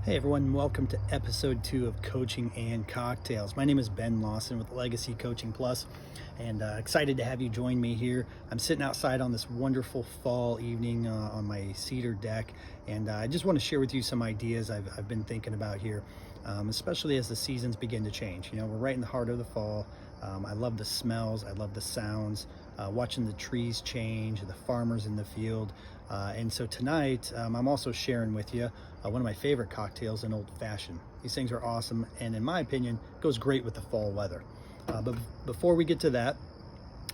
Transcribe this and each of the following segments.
Hey everyone, welcome to episode 2 of Coaching and Cocktails. My name is Ben Lawson with Legacy Coaching Plus, and excited to have you join me here. I'm sitting outside on this wonderful fall evening on my cedar deck, and I just want to share with you some ideas I've been thinking about here, especially as the seasons begin to change. You know, we're right in the heart of the fall. I love the smells, I love the sounds, watching the trees change, the farmers in the field. And so tonight, I'm also sharing with you one of my favorite cocktails, an old fashioned. These things are awesome, and in my opinion, goes great with the fall weather. But before we get to that,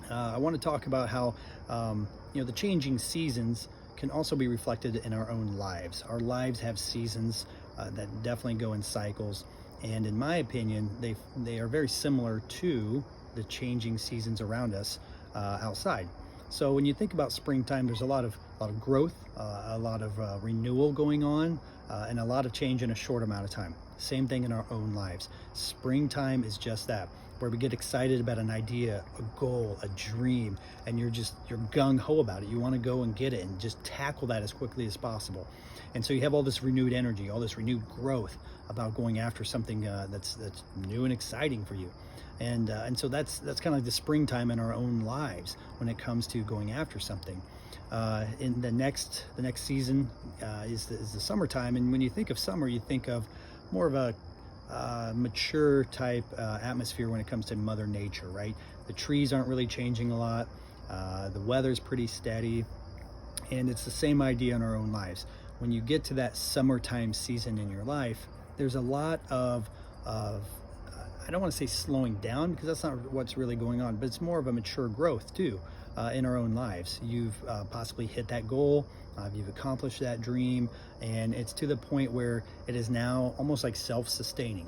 I want to talk about how the changing seasons can also be reflected in our own lives. Our lives have seasons that definitely go in cycles, and in my opinion, they are very similar to the changing seasons around us outside. So when you think about springtime, there's a lot of growth, a lot of renewal going on, and a lot of change in a short amount of time. Same thing in our own lives. Springtime is just that, where we get excited about an idea, a goal, a dream, and you're gung-ho about it. You want to go and get it and just tackle that as quickly as possible. And so you have all this renewed energy, all this renewed growth about going after something that's new and exciting for you. And so that's kind of like the springtime in our own lives when it comes to going after something. In the next season is the summertime, and when you think of summer, you think of more of a mature type atmosphere when it comes to Mother Nature, right? The trees aren't really changing a lot. The weather's pretty steady, and it's the same idea in our own lives. When you get to that summertime season in your life, there's a lot of I don't want to say slowing down, because that's not what's really going on, but it's more of a mature growth too in our own lives. You've possibly hit that goal, you've accomplished that dream, and it's to the point where it is now almost like self-sustaining.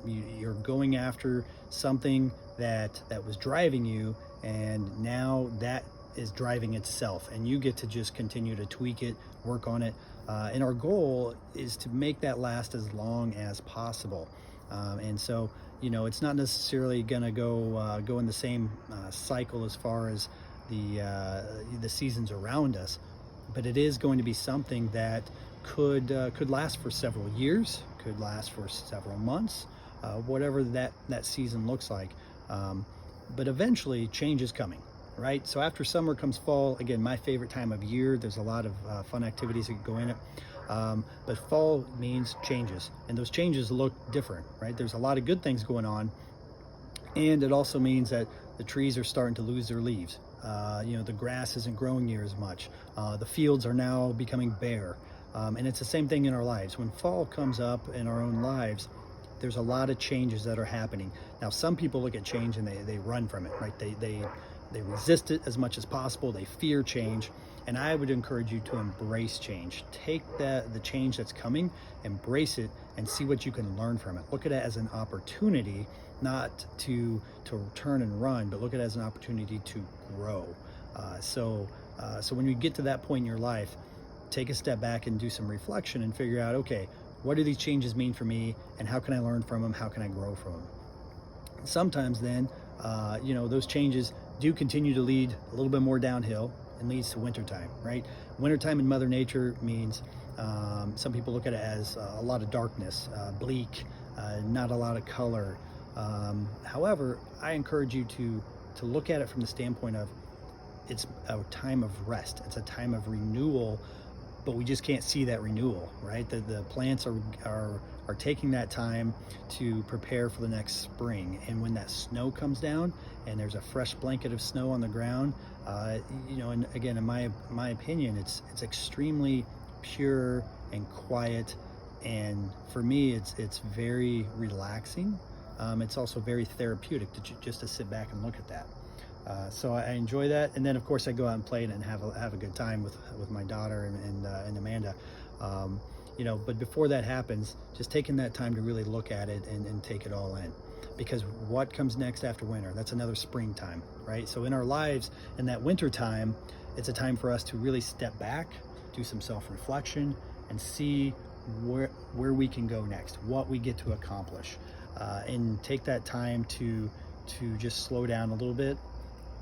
You're going after something that was driving you, and now that is driving itself, and you get to just continue to tweak it, work on it, and our goal is to make that last as long as possible. And so, it's not necessarily going to go in the same cycle as far as the seasons around us, but it is going to be something that could last for several years, could last for several months, whatever that season looks like. But eventually, change is coming. Right? So after summer comes fall, again, my favorite time of year. There's a lot of fun activities that go in it. But fall means changes, and those changes look different, right? There's a lot of good things going on, and it also means that the trees are starting to lose their leaves. The grass isn't growing near as much. The fields are now becoming bare. And it's the same thing in our lives. When fall comes up in our own lives, there's a lot of changes that are happening. Now, some people look at change and they run from it, right? They resist it as much as possible. They fear change. And I would encourage you to embrace change. Take the change that's coming, embrace it, and see what you can learn from it. Look at it as an opportunity, not to turn and run, but look at it as an opportunity to grow. So when you get to that point in your life, take a step back and do some reflection and figure out, okay, what do these changes mean for me, and how can I learn from them? How can I grow from them? Sometimes then, those changes do continue to lead a little bit more downhill and leads to wintertime, right? Wintertime in Mother Nature means some people look at it as a lot of darkness, bleak, not a lot of color. However, I encourage you to look at it from the standpoint of it's a time of rest. It's a time of renewal, but we just can't see that renewal, right? The plants are taking that time to prepare for the next spring. And when that snow comes down and there's a fresh blanket of snow on the ground, and again, in my opinion, it's extremely pure and quiet. And for me, it's very relaxing. It's also very therapeutic just to sit back and look at that. So I enjoy that, and then of course I go out and play it and have a good time with my daughter and Amanda. But before that happens, just taking that time to really look at it and take it all in, because what comes next after winter? That's another springtime, right? So in our lives, in that winter time, it's a time for us to really step back, do some self-reflection, and see where we can go next, what we get to accomplish, and take that time to just slow down a little bit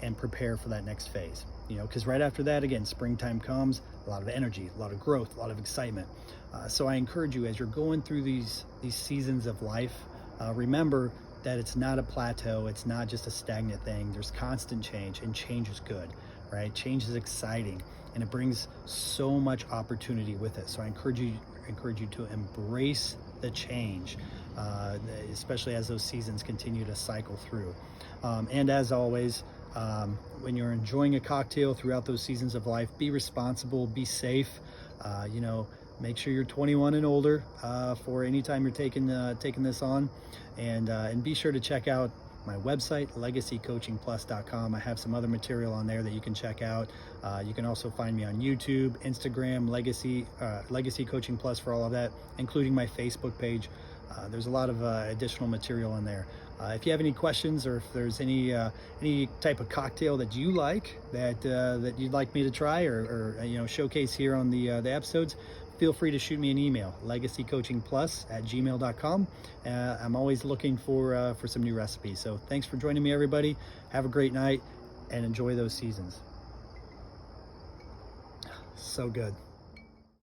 and prepare for that next phase. because right after that, again, springtime comes, a lot of energy, a lot of growth, a lot of excitement. So I encourage you, as you're going through these seasons of life, remember that it's not a plateau. It's not just a stagnant thing. There's constant change, and change is good, right? Change is exciting, and it brings so much opportunity with it. So I encourage you to embrace the change, especially as those seasons continue to cycle through. And as always, when you're enjoying a cocktail throughout those seasons of life, be responsible, be safe. Make sure you're 21 and older for any time you're taking this on, and be sure to check out my website, legacycoachingplus.com. I have some other material on there that you can check out. You can also find me on YouTube, Instagram, Legacy Coaching Plus for all of that, including my Facebook page. There's a lot of additional material in there. If you have any questions, or if there's any type of cocktail that you like that you'd like me to try or showcase here on the episodes, feel free to shoot me an email, legacycoachingplus@gmail.com. I'm always looking for some new recipes. So thanks for joining me, everybody. Have a great night and enjoy those seasons. So good.